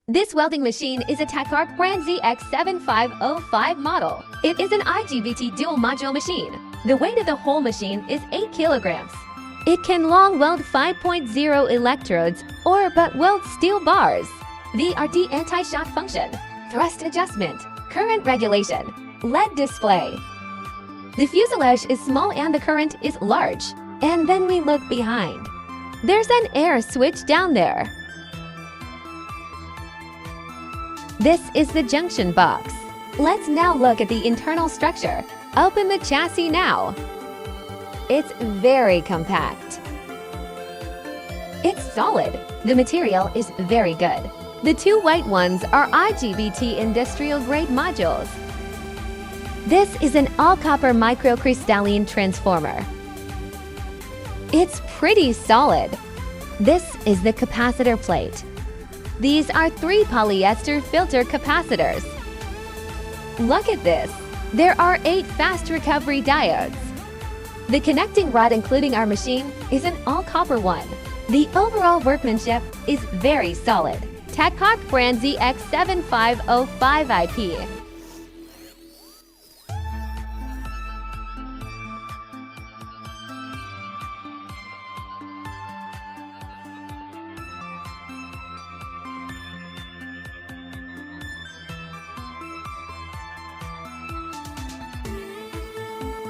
This welding machine is a TECHARC brand ZX7 model. It is an IGBT dual module machine. The weight of the whole machine is 8 kilograms. It can long weld 5.0 electrodes or butt weld steel bars. The RD anti-shock function, thrust adjustment, current regulation, LED display. The fuselage is small and the current is large. And then we look behind. There's an air switch down there. This is the junction box. Let's now look at the internal structure. Open the chassis now. It's very compact. It's solid. The material is very good. The two white ones are IGBT industrial grade modules. This is an all-copper microcrystalline transformer. It's pretty solid. This is the capacitor plate. These are 3 polyester filter capacitors. Look at this. There are 8 fast recovery diodes. The connecting rod including our machine is an all-copper one. The overall workmanship is very solid. TECHARC brand ZX7 IP.